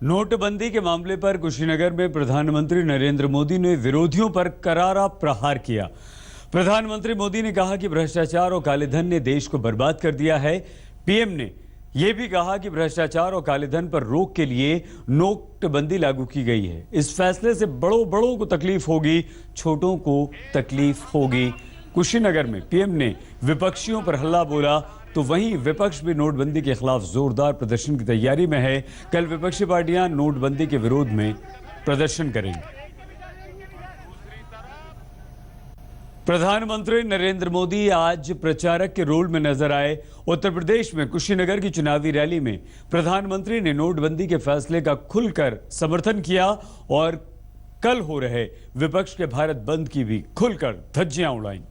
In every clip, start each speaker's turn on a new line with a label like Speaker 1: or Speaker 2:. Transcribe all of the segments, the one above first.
Speaker 1: नोटबंदी के मामले पर कुशीनगर में प्रधानमंत्री नरेंद्र मोदी ने विरोधियों पर करारा प्रहार किया। प्रधानमंत्री मोदी ने कहा कि भ्रष्टाचार और कालेधन ने देश को बर्बाद कर दिया है। पीएम ने यह भी कहा कि भ्रष्टाचार और कालेधन पर रोक के लिए नोटबंदी लागू की गई है। इस फैसले से बड़ों को तकलीफ होगी, छोटों को तकलीफ होगी। कुशीनगर में पीएम ने विपक्षियों पर हल्ला बोला तो वहीं विपक्ष भी नोटबंदी के खिलाफ जोरदार प्रदर्शन की तैयारी में है। कल विपक्षी पार्टियां नोटबंदी के विरोध में प्रदर्शन करेंगी। प्रधानमंत्री नरेंद्र मोदी आज प्रचारक के रोल में नजर आए। उत्तर प्रदेश में कुशीनगर की चुनावी रैली में प्रधानमंत्री ने नोटबंदी के फैसले का खुलकर समर्थन किया और कल हो रहे विपक्ष के भारत बंद की भी खुलकर धज्जियां उड़ाई।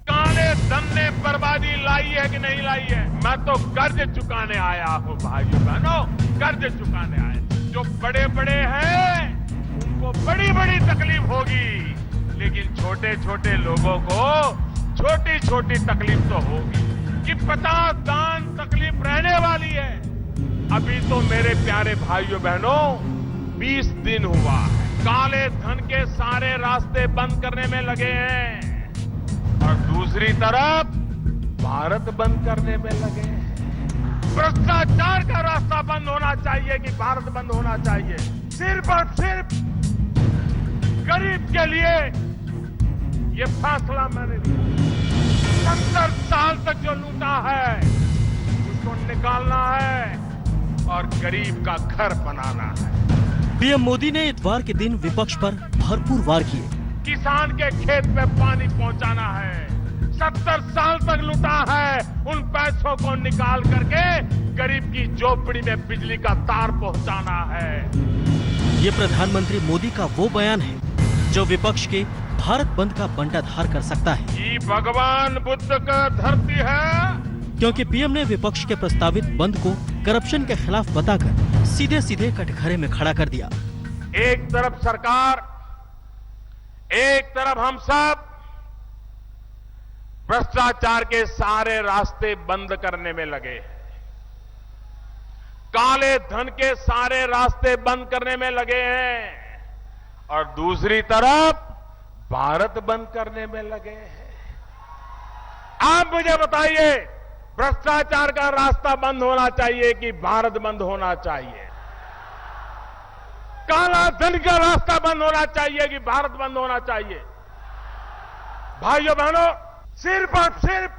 Speaker 2: काले धन ने बर्बादी लाई है कि नहीं लाई है? मैं तो कर्ज चुकाने आया हूँ भाइयों बहनों, कर्ज चुकाने आए। जो बड़े बड़े हैं उनको बड़ी बड़ी तकलीफ होगी, लेकिन छोटे छोटे लोगों को छोटी छोटी तकलीफ तो होगी कि 50 दान तकलीफ रहने वाली है। अभी तो मेरे प्यारे भाइयों बहनों 20 दिन हुआ है, काले धन के सारे रास्ते बंद करने में लगे हैं और दूसरी तरफ भारत बंद करने में लगे हैं। भ्रष्टाचार का रास्ता बंद होना चाहिए कि भारत बंद होना चाहिए? सिर्फ और सिर्फ गरीब के लिए ये फैसला मैंने लिया। 70 साल तक जो लूटा है उसको निकालना है और गरीब का घर बनाना है।
Speaker 3: पीएम मोदी ने इतवार के दिन विपक्ष पर भरपूर वार किए।
Speaker 2: किसान के खेत में पानी पहुंचाना है। 70 साल तक लूटा है, उन पैसों को निकाल करके गरीब की झोपड़ी में बिजली का तार पहुंचाना है।
Speaker 3: ये प्रधानमंत्री मोदी का वो बयान है जो विपक्ष के भारत बंद का बंटाधार कर सकता है।
Speaker 2: ये भगवान बुद्ध का धरती है,
Speaker 3: क्योंकि पीएम ने विपक्ष के प्रस्तावित बंद को करप्शन के खिलाफ बताकर सीधे सीधे कटघरे में खड़ा कर दिया।
Speaker 2: एक तरफ सरकार, एक तरफ हम सब भ्रष्टाचार के सारे रास्ते बंद करने में लगे हैं, काले धन के सारे रास्ते बंद करने में लगे हैं और दूसरी तरफ भारत बंद करने में लगे हैं। आप मुझे बताइए, भ्रष्टाचार का रास्ता बंद होना चाहिए कि भारत बंद होना चाहिए? काला धन का रास्ता बंद होना चाहिए कि भारत बंद होना चाहिए? भाइयों बहनों, सिर्फ और सिर्फ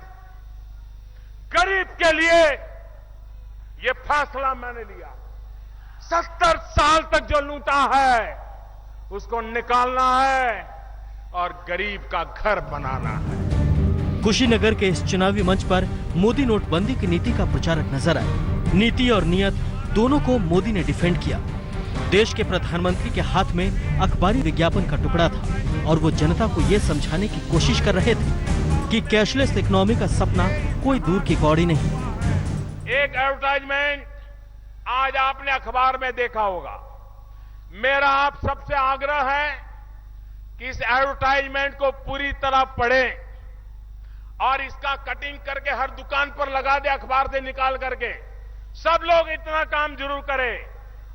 Speaker 2: गरीब के लिए यह फैसला मैंने लिया। 70 साल तक जो लूटा है उसको निकालना है और गरीब का घर बनाना है।
Speaker 3: कुशीनगर के इस चुनावी मंच पर मोदी नोटबंदी की नीति का प्रचारक नजर आए। नीति और नियत दोनों को मोदी ने डिफेंड किया। देश के प्रधानमंत्री के हाथ में अखबारी विज्ञापन का टुकड़ा था और वो जनता को ये समझाने की कोशिश कर रहे थे कि कैशलेस इकोनॉमी का सपना कोई दूर की कौड़ी नहीं।
Speaker 2: एक एडवर्टाइजमेंट आज आपने अखबार में देखा होगा। मेरा आप सबसे आग्रह है कि इस एडवर्टाइजमेंट को पूरी तरह पढ़ें और इसका कटिंग करके हर दुकान पर लगा दे, अखबार से निकाल करके। सब लोग इतना काम जरूर करें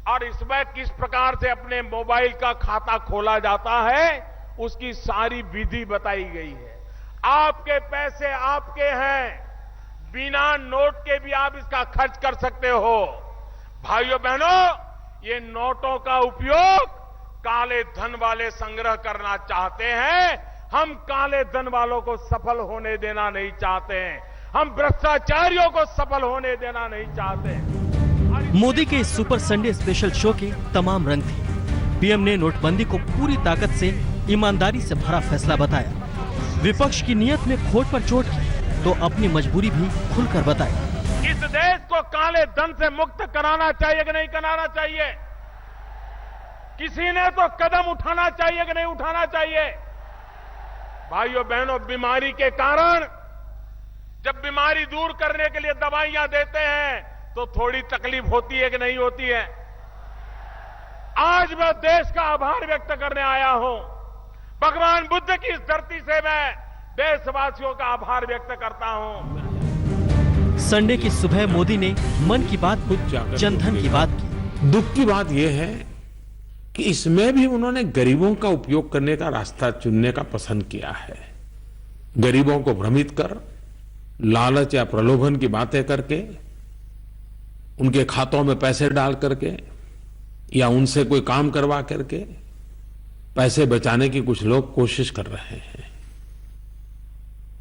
Speaker 2: और इसमें किस प्रकार से अपने मोबाइल का खाता खोला जाता है उसकी सारी विधि बताई गई है। आपके पैसे आपके हैं, बिना नोट के भी आप इसका खर्च कर सकते हो। भाइयों बहनों, ये नोटों का उपयोग काले धन वाले संग्रह करना चाहते हैं। हम काले धन वालों को सफल होने देना नहीं चाहते हैं, हम भ्रष्टाचारियों को सफल होने देना नहीं चाहते।
Speaker 3: मोदी के इस सुपर संडे स्पेशल शो के तमाम रंग थे। पीएम ने नोटबंदी को पूरी ताकत से ईमानदारी से भरा फैसला बताया। विपक्ष की नियत में खोट पर चोट की तो अपनी मजबूरी भी खुलकर बताई।
Speaker 2: इस देश को काले धन से मुक्त कराना चाहिए कि नहीं कराना चाहिए? किसी ने तो कदम उठाना चाहिए कि नहीं उठाना चाहिए? भाइयों बहनों, बीमारी के कारण जब बीमारी दूर करने के लिए दवाइयां देते हैं तो थोड़ी तकलीफ होती है कि नहीं होती है? आज मैं देश का आभार व्यक्त करने आया हूं। भगवान बुद्ध की इस धरती से मैं देशवासियों का आभार व्यक्त करता हूं।
Speaker 3: संडे की सुबह मोदी ने मन की बात, जनधन की बात की।
Speaker 4: दुख की बात यह है कि इसमें भी उन्होंने गरीबों का उपयोग करने का रास्ता चुनने का पसंद किया है। गरीबों को भ्रमित कर, लालच या प्रलोभन की बातें करके, उनके खातों में पैसे डाल करके या उनसे कोई काम करवा करके पैसे बचाने की कुछ लोग कोशिश कर रहे हैं।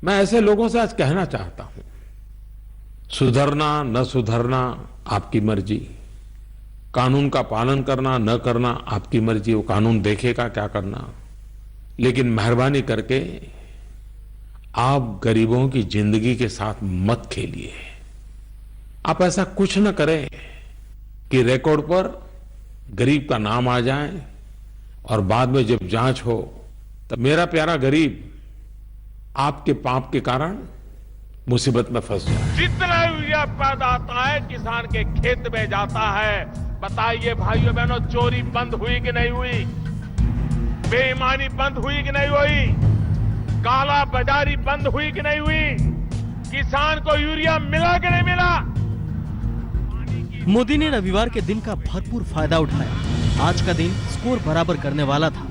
Speaker 4: मैं ऐसे लोगों से आज कहना चाहता हूं, सुधरना न सुधरना आपकी मर्जी, कानून का पालन करना न करना आपकी मर्जी, वो कानून देखेगा क्या करना, लेकिन मेहरबानी करके आप गरीबों की जिंदगी के साथ मत खेलिए। आप ऐसा कुछ न करें कि रिकॉर्ड पर गरीब का नाम आ जाए और बाद में जब जांच हो तब मेरा प्यारा गरीब आपके पाप के कारण मुसीबत में फंस जाए।
Speaker 2: जितना यूरिया पैदा होता है किसान के खेत में जाता है। बताइए भाइयों बहनों, चोरी बंद हुई कि नहीं हुई? बेईमानी बंद हुई कि नहीं हुई? काला बाजारी बंद हुई कि नहीं हुई? किसान को यूरिया मिला कि नहीं मिला?
Speaker 3: मोदी ने रविवार के दिन का भरपूर फायदा उठाया। आज का दिन स्कोर बराबर करने वाला था।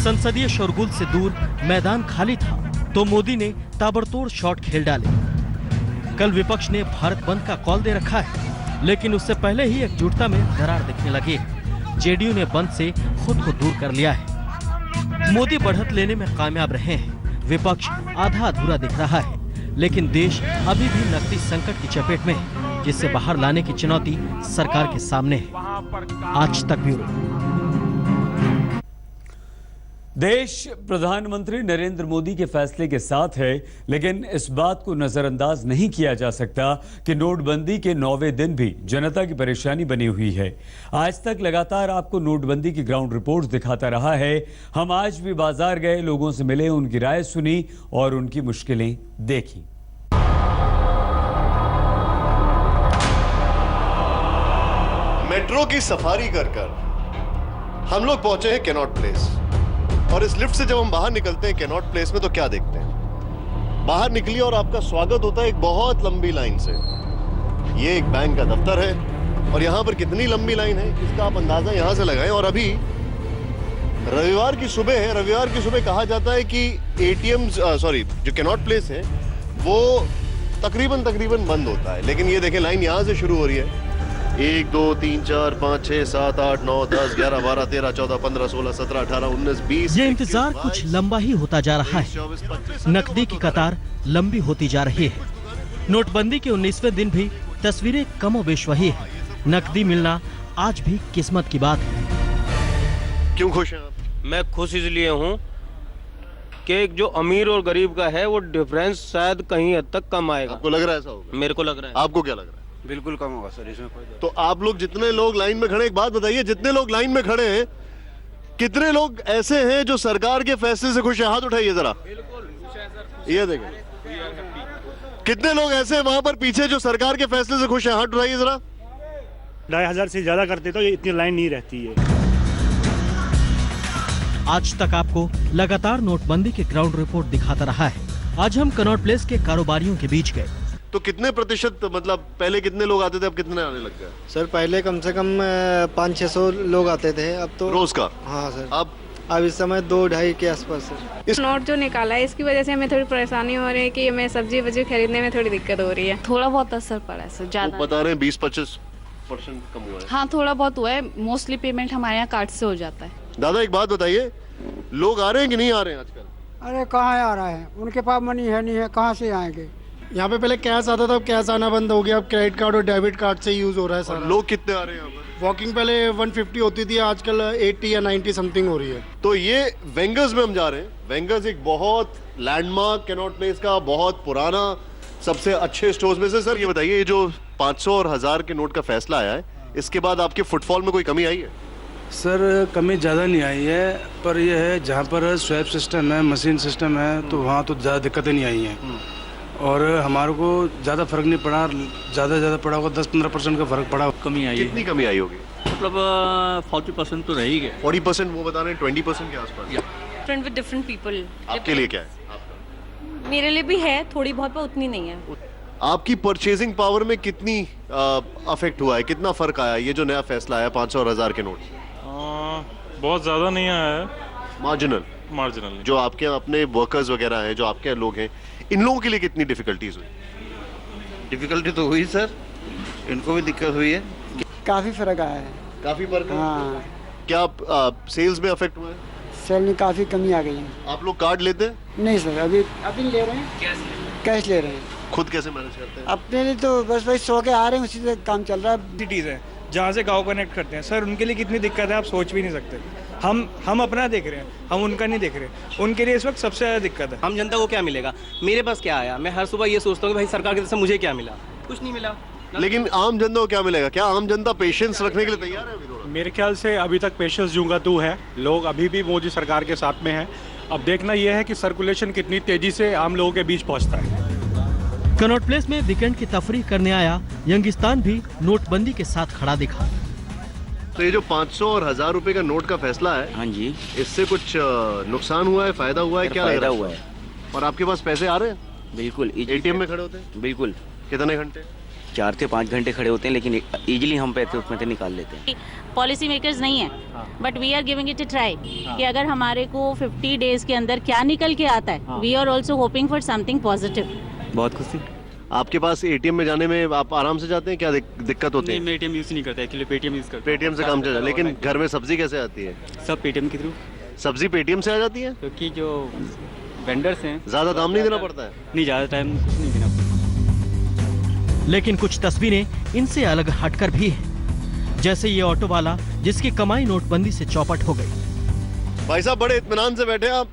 Speaker 3: संसदीय शोरगुल से दूर मैदान खाली था तो मोदी ने ताबड़तोड़ शॉट खेल डाले। कल विपक्ष ने भारत बंद का कॉल दे रखा है, लेकिन उससे पहले ही एकजुटता में दरार दिखने लगी है। जेडीयू ने बंद से खुद को दूर कर लिया है। मोदी बढ़त लेने में कामयाब रहे हैं। विपक्ष आधा अधूरा दिख रहा है, लेकिन देश अभी भी नकदी संकट की चपेट में है, जिससे बाहर लाने की चुनौती सरकार के सामने है। आज तक ब्यूरो।
Speaker 1: देश प्रधानमंत्री नरेंद्र मोदी के फैसले के साथ है, लेकिन इस बात को नजरअंदाज नहीं किया जा सकता कि नोटबंदी के 9वें दिन भी जनता की परेशानी बनी हुई है। आज तक लगातार आपको नोटबंदी की ग्राउंड रिपोर्ट्स दिखाता रहा है। हम आज भी बाजार गए, लोगों से मिले, उनकी राय सुनी और उनकी मुश्किलें देखी।
Speaker 5: मेट्रो की सफारी कर हम लोग पहुंचे हैं कैनॉट प्लेस, और इस लिफ्ट से जब हम बाहर निकलते हैं कैनॉट प्लेस में तो क्या देखते हैं? बाहर निकलिए और आपका स्वागत होता है एक बहुत लंबी लाइन से। ये एक बैंक का दफ्तर है और यहां पर कितनी लंबी लाइन है इसका आप अंदाजा यहां से लगाएं। और अभी रविवार की सुबह है। रविवार की सुबह कहा जाता है कि एटीएम जो कैनॉट प्लेस है वो तकरीबन बंद होता है, लेकिन ये देखें लाइन यहां से शुरू हो रही है। 1 2 3 4 5 6 7 8 9 10 11 12 13 14 15 16 17 18 19 20।
Speaker 3: ये इंतजार कुछ लंबा ही होता जा रहा है। नकदी की कतार लंबी होती जा रही है। नोटबंदी के 19वें दिन भी तस्वीरें कमोबेश वही है। नकदी मिलना आज भी किस्मत की बात है।
Speaker 5: क्यों खुश हैं आप?
Speaker 6: मैं खुश इसलिए हूँ कि जो अमीर और गरीब का है वो डिफरेंस शायद कहीं हद तक कम आएगा।
Speaker 5: आपको लग रहा है ऐसा होगा?
Speaker 6: मेरे को लग रहा है।
Speaker 5: आपको क्या लग रहा है?
Speaker 7: बिल्कुल कम होगा सर, इसमें कोई।
Speaker 5: तो आप लोग जितने लोग लाइन में खड़े, एक बात बताइए, जितने लोग लाइन में खड़े हैं कितने लोग ऐसे हैं जो सरकार के फैसले से खुश हैं? हाथ उठाइए जरा। ये देखें कितने लोग ऐसे हैं वहां पर पीछे जो सरकार के फैसले से खुश हैं? हाथ उठाइए जरा।
Speaker 8: 2500 से ज्यादा करते तो इतनी लाइन नहीं रहती है।
Speaker 3: आज तक आपको लगातार नोटबंदी के ग्राउंड रिपोर्ट दिखाता रहा है। आज हम कनॉट प्लेस के कारोबारियों के बीच गए।
Speaker 5: तो कितने प्रतिशत, मतलब पहले कितने लोग आते थे, अब कितने आने लग गए?
Speaker 9: सर पहले कम से कम 500-600 लोग आते थे, अब तो
Speaker 5: रोज का?
Speaker 9: हाँ सर।
Speaker 5: अब
Speaker 9: इस समय 2-2.5 के आसपास सर।
Speaker 10: इस नोट जो निकाला है इसकी वजह से हमें थोड़ी परेशानी हो रही है कि हमें सब्जी वब्जी खरीदने में थोड़ी दिक्कत हो रही है।
Speaker 11: थोड़ा बहुत असर पड़ा है सर, ज्यादा
Speaker 5: बता रहे हैं 20-25% कम हुआ है।
Speaker 11: हाँ थोड़ा बहुत हुआ है। मोस्टली पेमेंट हमारे यहाँ कार्ड से हो जाता है।
Speaker 5: दादा एक बात बताइए, लोग आ रहे हैं कि नहीं आ रहे हैं आजकल?
Speaker 12: अरे कहाँ आ रहा है, उनके पास मनी है नहीं है, कहाँ से आएंगे?
Speaker 9: यहाँ पे पहले कैश आता था, अब कैश आना बंद हो गया। अब क्रेडिट कार्ड और डेबिट कार्ड से यूज हो रहा है सर।
Speaker 5: लोग कितने आ रहे हैं यहाँ पर?
Speaker 9: वॉकिंग पहले 150 होती थी, आजकल 80 या 90 समथिंग हो रही है।
Speaker 5: तो ये वेंगर्स में हम जा रहे हैं। वेंगर्स एक बहुत लैंडमार्क कैनॉट प्लेस का बहुत पुराना सबसे अच्छे स्टोर्स में से। सर ये बताइए, ये जो 500 और 1000 के नोट का फैसला आया है, इसके बाद आपके फुटफॉल में कोई कमी आई है?
Speaker 7: सर कमी ज़्यादा नहीं आई है, पर यह है जहाँ पर स्वैप सिस्टम है, मशीन सिस्टम है, तो वहाँ तो ज़्यादा दिक्कतें नहीं आई हैं। और हमारे को ज़्यादा फर्क नहीं पड़ा। ज़्यादा पड़ा होगा 10-15% का फर्क पड़ा।
Speaker 13: कमी आई है।
Speaker 5: कितनी कमी आई होगी?
Speaker 13: मतलब 40% तो रहेगी।
Speaker 5: 40% वो बता रहे हैं, 20% के आसपास।
Speaker 11: Different with different people.
Speaker 5: आपके लिए क्या है? आपका?
Speaker 11: मेरे लिए भी है थोड़ी बहुत, पर उतनी नहीं है।
Speaker 5: आपकी परचेजिंग पावर में कितनी अफेक्ट हुआ है, कितना फर्क आया ये जो नया फैसला आया 500 और 1000 के नोट?
Speaker 14: बहुत ज़्यादा नहीं आया है,
Speaker 5: मार्जिनल। जो आपके अपने वर्कर्स वगैरह हैं, जो आपके लोग हैं, इन लोगों के लिए कितनी डिफिकल्टीज हुई?
Speaker 6: डिफिकल्टी तो हुई सर, इनको भी दिक्कत हुई है।
Speaker 12: काफ़ी फर्क आया है।
Speaker 5: काफी फर्क है?
Speaker 12: हाँ।
Speaker 5: क्या सेल्स में अफेक्ट हुआ है?
Speaker 12: सेल में काफ़ी कमी आ गई है।
Speaker 5: आप लोग कार्ड लेते हैं?
Speaker 12: नहीं सर, अभी ले रहे हैं, कैश ले रहे हैं।
Speaker 5: खुद कैसे मैनेज करते हैं?
Speaker 12: अपने लिए तो बस भाई सो के आ रहे हैं, उसी से काम चल रहा है।
Speaker 7: सिटीज़ है जहाँ से गांव कनेक्ट करते हैं सर, उनके लिए कितनी दिक्कत है आप सोच भी नहीं सकते। हम अपना देख रहे हैं, हम उनका नहीं देख रहे। उनके लिए इस वक्त सबसे ज़्यादा दिक्कत है।
Speaker 6: हम जनता को क्या मिलेगा, मेरे पास क्या आया? मैं हर सुबह ये सोचता हूँ कि भाई सरकार की तरफ से मुझे क्या मिला, कुछ नहीं मिला।
Speaker 5: लेकिन आम जनता को क्या मिलेगा? क्या आम जनता पेशेंस रखने के लिए तैयार है? अभी थोड़ा
Speaker 8: मेरे ख्याल से अभी तक पेशेंस जूंगा तू है, लोग अभी भी मोदी सरकार के साथ में हैं। अब देखना यह है कि सर्कुलेशन कितनी तेजी से आम लोगों के बीच पहुंचता है।
Speaker 3: कनॉट प्लेस में वीकेंड की तफरीह करने आया यंगिस्तान भी नोटबंदी के साथ खड़ा दिखा।
Speaker 5: तो ये जो 500 और 1000 रुपए का नोट का फैसला है,
Speaker 6: हाँ जी,
Speaker 5: इससे कुछ नुकसान हुआ है, फायदा हुआ है? क्या
Speaker 6: फायदा हुआ है।
Speaker 5: और आपके पास पैसे आ रहे हैं?
Speaker 6: बिल्कुल।
Speaker 5: एटीएम में खड़े होते हैं?
Speaker 6: बिल्कुल।
Speaker 5: कितने घंटे?
Speaker 6: 4 से 5 घंटे खड़े होते हैं, लेकिन इजीली हम पैसे उसमें से निकाल लेते हैं।
Speaker 11: पॉलिसी मेकर्स नहीं है, but we are giving it a try कि अगर हमारे को 50 डेज के अंदर क्या निकल के आता है, we are also hoping for something positive.
Speaker 6: बहुत खुशी।
Speaker 5: आपके पास एटीएम में जाने में आप आराम से जाते हैं? क्या दिक्कत होती है?
Speaker 13: मैं एटीएम यूज़ नहीं करता एक्चुअली, पेटीएम यूज़ करता
Speaker 5: पेटीएम से काम चल जाता है, लेकिन घर में सब्जी कैसे आती है?
Speaker 13: सब पेटीएम के थ्रू।
Speaker 5: सब्जी पेटीएम से आ जाती है?
Speaker 13: क्योंकि जो वेंडर्स हैं,
Speaker 5: ज्यादा दाम नहीं देना पड़ता है?
Speaker 13: नहीं, ज़्यादा टाइम कुछ नहीं देना पड़ता।
Speaker 3: लेकिन कुछ तस्वीरें इनसे अलग हटकर भी हैं, जैसे ये ऑटो वाला जिसकी कमाई नोटबंदी से चौपट हो गई।
Speaker 5: भाई साहब बड़े इत्मीनान से बैठे आप,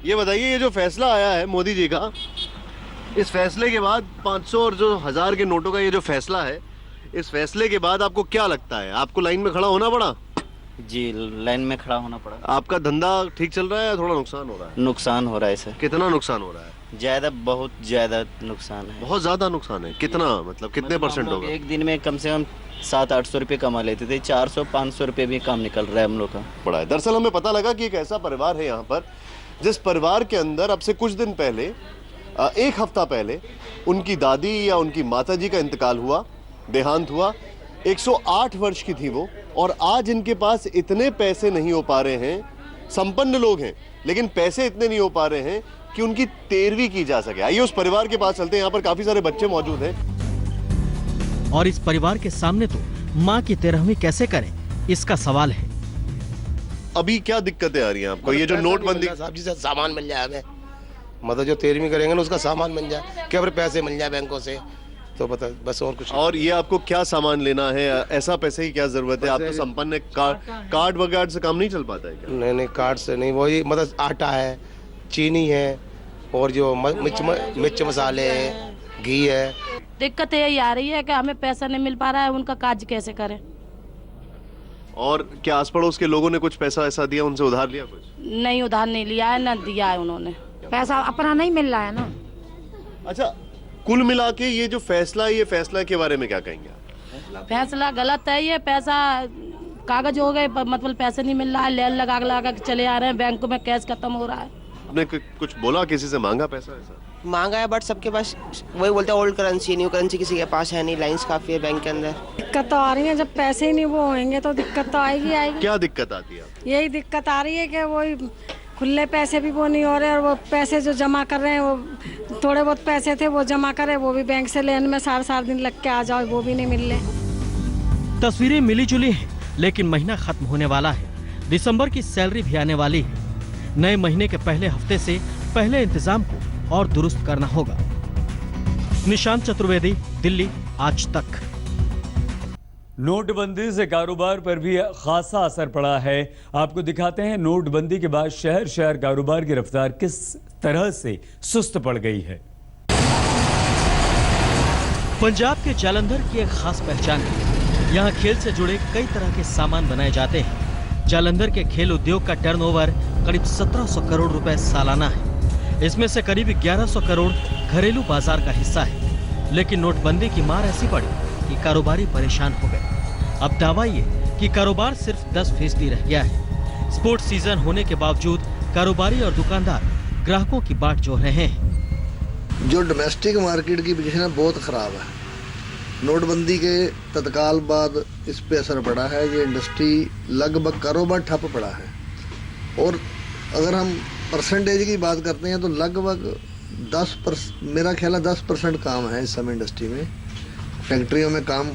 Speaker 5: ये बताइए ये जो फैसला आया है मोदी जी का, इस फैसले के बाद 500 और जो 1000 के नोटों का ये जो फैसला है, इस फैसले के बाद आपको क्या लगता है? आपको लाइन में खड़ा होना पड़ा?
Speaker 6: जी, लाइन में खड़ा होना पड़ा।
Speaker 5: आपका धंधा ठीक चल रहा है या थोड़ा नुकसान हो रहा है?
Speaker 6: नुकसान हो रहा है सर।
Speaker 5: कितना नुकसान हो रहा है?
Speaker 6: ज्यादा, बहुत ज्यादा नुकसान है।
Speaker 5: बहुत ज्यादा नुकसान है? कितना, मतलब कितने परसेंट होगा?
Speaker 6: एक दिन में कम से कम 700-800 रुपये कमा लेते थे, 400-500 रुपये भी काम निकल रहा है हम लोग का।
Speaker 5: बड़ा है। दरअसल हमें पता लगा कि एक ऐसा परिवार है यहाँ पर, जिस परिवार के अंदर अब से कुछ दिन पहले, एक हफ्ता पहले उनकी दादी या उनकी माता जी का इंतकाल हुआ, देहांत हुआ। 108 वर्ष की थी वो, और आज इनके पास इतने पैसे नहीं हो पा रहे हैं। संपन्न लोग हैं, लेकिन पैसे इतने नहीं हो पा रहे हैं कि उनकी 13वीं की जा सके। आइए उस परिवार के पास चलते हैं, यहाँ पर काफी सारे बच्चे मौजूद हैं।
Speaker 3: और इस परिवार के सामने तो माँ की 13वीं कैसे करें, इसका सवाल है।
Speaker 5: अभी क्या दिक्कतें आ रही हैं आपको? ये जो नोटबंदी,
Speaker 15: साहब जी से सामान मिल जाए हमें, मतलब जो 13वीं करेंगे ना उसका सामान मिल जाए, क्या पैसे मिल जाए बैंकों से, तो बता बस, और कुछ।
Speaker 5: और ये आपको क्या सामान लेना है? ऐसा पैसे की क्या जरूरत है? आप तो संपन्न, कार्ड वगैरह से काम नहीं चल पाता है क्या?
Speaker 15: नहीं, कार्ड से नहीं, वही मतलब आटा है, चीनी है, और जो मिर्च मसाले है, घी है।
Speaker 11: दिक्कत यही आ रही है कि हमें पैसा नहीं मिल पा रहा है, उनका काज कैसे करें।
Speaker 5: और क्या आस पड़ोस के लोगों ने कुछ पैसा ऐसा दिया, उनसे उधार लिया कुछ?
Speaker 11: नहीं, उधार नहीं लिया है, न दिया है उन्होंने।
Speaker 12: पैसा अपना नहीं मिल रहा है ना।
Speaker 5: अच्छा, कुल मिला के ये जो फैसला है, ये फैसला के बारे में क्या कहेंगे आप?
Speaker 11: फैसला गलत है। ये पैसा कागज हो गए, मतलब पैसे नहीं मिल रहा है, लेन लगा लगा के चले आ रहे हैं, बैंकों में कैश खत्म हो रहा है।
Speaker 5: आपने कुछ बोला, किसी से मांगा पैसा ऐसा?
Speaker 15: मांगा है, बट सबके पास वही बोलते हैं ओल्ड करेंसी, न्यू करेंसी किसी के पास है नहीं, लाइंस काफी है बैंक के अंदर।
Speaker 12: दिक्कत तो आ रही है, जब पैसे ही नहीं वो होंगे तो दिक्कत तो आएगी आएगी।
Speaker 5: क्या दिक्कत आती है?
Speaker 12: यही दिक्कत आ रही है कि वही खुले पैसे भी वो नहीं हो रहे, और वो पैसे जो जमा कर रहे हैं, वो थोड़े बहुत पैसे थे वो जमा करे, वो भी बैंक से लेने में 4 दिन लग के आ जाओ, वो भी नहीं मिल रहे।
Speaker 3: तस्वीरें मिली जुली हैं, लेकिन महीना खत्म होने वाला है, दिसंबर की सैलरी भी आने वाली है। नए महीने के पहले हफ्ते से पहले इंतजाम को और दुरुस्त करना होगा। निशांत चतुर्वेदी, दिल्ली, आज तक।
Speaker 1: नोटबंदी से कारोबार पर भी खासा असर पड़ा है। आपको दिखाते हैं नोटबंदी के बाद शहर शहर कारोबार की रफ्तार किस तरह से सुस्त पड़ गई है।
Speaker 3: पंजाब के जालंधर की एक खास पहचान है। यहाँ खेल से जुड़े कई तरह के सामान बनाए जाते हैं। जालंधर के खेल उद्योग का टर्नओवर करीब 1700 करोड़ रुपए सालाना है। इसमें से करीब 1100 करोड़ घरेलू बाजार का हिस्सा है। लेकिन नोटबंदी की मार ऐसी पड़ी कि कारोबारी परेशान हो गए। अब दावा ये कि कारोबार सिर्फ 10% रह गया है। स्पोर्ट्स सीजन होने के बावजूद कारोबारी और दुकानदार ग्राहकों की बाट जोह रहे हैं।
Speaker 16: जो डोमेस्टिक मार्केट की पोजीशन है बहुत ख़राब है। नोटबंदी के तत्काल बाद इस पे असर पड़ा है। ये इंडस्ट्री लगभग कारोबार ठप पड़ा है। और अगर हम परसेंटेज की बात करते हैं तो लगभग 10%, मेरा ख्याल है 10% काम है इस समय इंडस्ट्री में। फैक्ट्रियों में काम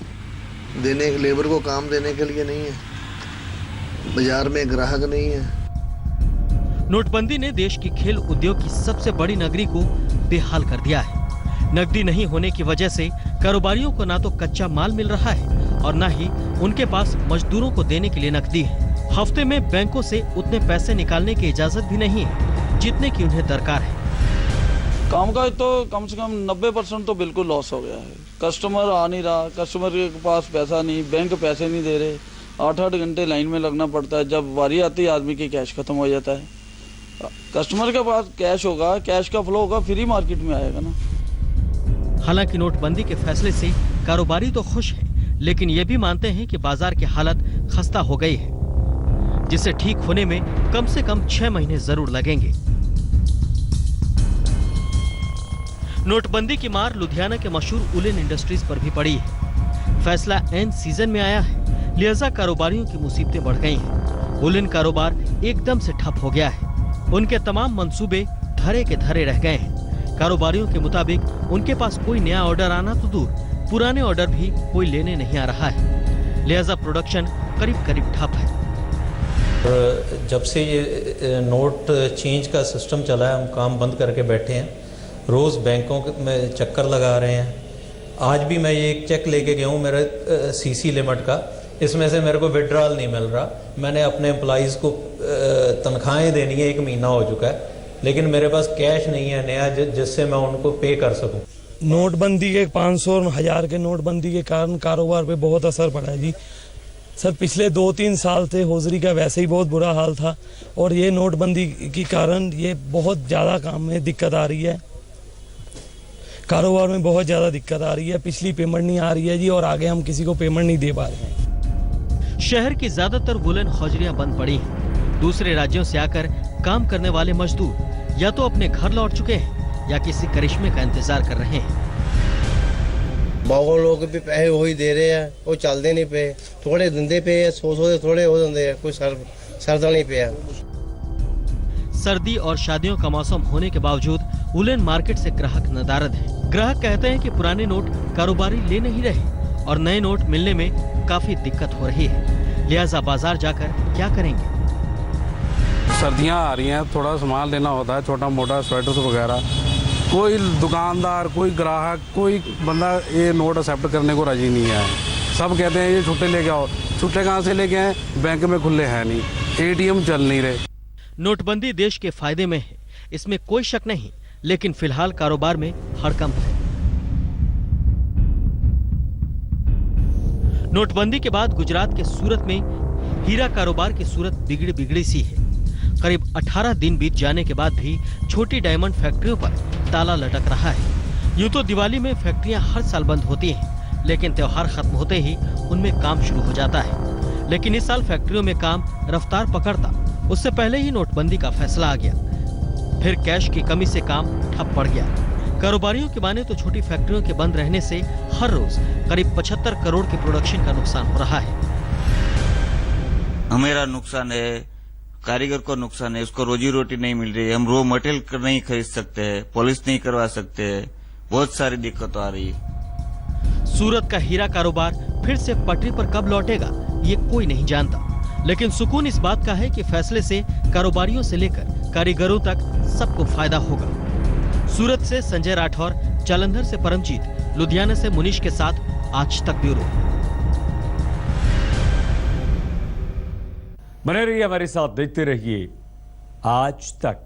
Speaker 16: देने, लेबर को काम देने के लिए नहीं है, बाजार में ग्राहक नहीं है।
Speaker 3: नोटबंदी ने देश की खेल उद्योग की सबसे बड़ी नगरी को बेहाल कर दिया है। नकदी नहीं होने की वजह से कारोबारियों को ना तो कच्चा माल मिल रहा है और न ही उनके पास मजदूरों को देने के लिए नकदी है। हफ्ते में बैंकों से उतने पैसे निकालने की इजाजत भी नहीं है जितने की उन्हें दरकार है।
Speaker 17: कामकाज तो कम से कम 90% तो बिल्कुल लॉस हो गया है। कस्टमर आ नहीं रहा, कस्टमर के पास पैसा नहीं, बैंक पैसे नहीं दे रहे, 8-8 घंटे लाइन में लगना पड़ता है। जब बारी आती है आदमी की कैश खत्म हो जाता है। कस्टमर के पास कैश होगा, कैश का फ्लो होगा, फिर ही मार्केट में आएगा ना।
Speaker 3: हालांकि नोटबंदी के फैसले से कारोबारी तो खुश हैं, लेकिन ये भी मानते हैं कि बाजार की हालत खस्ता हो गई है, जिसे ठीक होने में कम से कम 6 महीने जरूर लगेंगे। नोटबंदी की मार लुधियाना के मशहूर उलेन इंडस्ट्रीज पर भी पड़ी है। फैसला एंड सीजन में आया है, लिहाजा कारोबारियों की मुसीबतें बढ़ गई हैं। उलेन कारोबार एकदम से ठप हो गया है। उनके तमाम मंसूबे धरे के धरे रह गए हैं। कारोबारियों के मुताबिक उनके पास कोई नया ऑर्डर आना तो दूर, पुराने ऑर्डर भी कोई लेने नहीं आ रहा है। लिहाजा प्रोडक्शन करीब करीब ठप है।
Speaker 18: जब से ये नोट चेंज का सिस्टम चला है, हम काम बंद करके बैठे हैं। रोज़ बैंकों में चक्कर लगा रहे हैं। आज भी मैं ये एक चेक लेके गया हूँ मेरे सीसी लिमिट का, इसमें से मेरे को विड्रॉल नहीं मिल रहा। मैंने अपने एम्प्लॉइज़ को तनख्वाहें देनी है, 1 महीना हो चुका है, लेकिन मेरे पास कैश नहीं है नया जिससे मैं उनको पे कर सकूं।
Speaker 19: नोटबंदी के 500 और 1000 के नोटबंदी के कारण कारोबार पे बहुत असर पड़ा है जी। सर पिछले 2-3 साल से होजरी का वैसे ही बहुत बुरा हाल था और ये नोटबंदी के कारण ये बहुत ज़्यादा काम में दिक्कत आ रही है, कारोबार में बहुत ज़्यादा दिक्कत आ रही है। पिछली पेमेंट नहीं आ रही है जी और आगे हम किसी को पेमेंट नहीं दे पा रहे हैं।
Speaker 3: शहर की ज्यादातर वुलन हौजरियां बंद पड़ी हैं। दूसरे राज्यों से आकर काम करने वाले मजदूर या तो अपने घर लौट चुके हैं या किसी करिश्मे का इंतजार कर रहे हैं।
Speaker 15: बहुत लोग भी पैसे वही दे रहे हैं, वो चलते नहीं पे, थोड़े धंधे पे 100 दे थोड़े हो धंधे, कोई सरदा नहीं पे।
Speaker 3: सर्दी और शादियों का मौसम होने के बावजूद उलेन मार्केट से ग्राहक नदारद हैं। ग्राहक कहते हैं कि पुराने नोट कारोबारी ले नहीं रहे और नए नोट मिलने में काफी दिक्कत हो रही है। लिहाजा बाजार जाकर क्या करेंगे।
Speaker 7: सर्दियां आ रही हैं, थोड़ा सामान लेना होता है, छोटा मोटा स्वेटर वगैरह। कोई दुकानदार, कोई ग्राहक, कोई बंदा ये नोट एक्सेप्ट करने को राजी नहीं है। सब कहते हैं ये छुट्टे लेके आओ। छुट्टे कहाँ से लेके आए? बैंक में खुले हैं नहीं, ATM चल नहीं रहे।
Speaker 3: नोटबंदी देश के फायदे में है, इसमें कोई शक नहीं, लेकिन फिलहाल कारोबार में हड़कंप है। नोटबंदी के बाद गुजरात के सूरत में हीरा कारोबार की सूरत बिगड़ी सी है। करीब 18 दिन बीत जाने के बाद भी छोटी डायमंड फैक्ट्रियों पर ताला लटक रहा है। यूं तो दिवाली में फैक्ट्रियां हर साल बंद होती हैं, लेकिन त्योहार खत्म होते ही उनमें काम शुरू हो जाता है। लेकिन इस साल फैक्ट्रियों में काम रफ्तार पकड़ता उससे पहले ही नोटबंदी का फैसला आ गया। फिर कैश की कमी से काम ठप पड़ गया। कारोबारियों की माने तो छोटी फैक्ट्रियों के बंद रहने से हर रोज करीब 75 करोड़ के प्रोडक्शन का नुकसान हो रहा है।
Speaker 20: हमारा नुकसान है, कारीगर को नुकसान है, उसको रोजी रोटी नहीं मिल रही है, हम रॉ मटेरियल नहीं खरीद सकते हैं, पॉलिश नहीं करवा सकते हैं, बहुत सारी दिक्कत आ रही है।
Speaker 3: सूरत का हीरा कारोबार फिर से पटरी पर कब लौटेगा ये कोई नहीं जानता, लेकिन सुकून इस बात का है कि फैसले से कारोबारियों से लेकर कारीगरों तक सबको फायदा होगा। सूरत से संजय राठौर, जालंधर से परमजीत, लुधियाना से मुनीश के साथ आज तक ब्यूरो।
Speaker 1: बने रहिए हमारे साथ, देखते रहिए आज तक।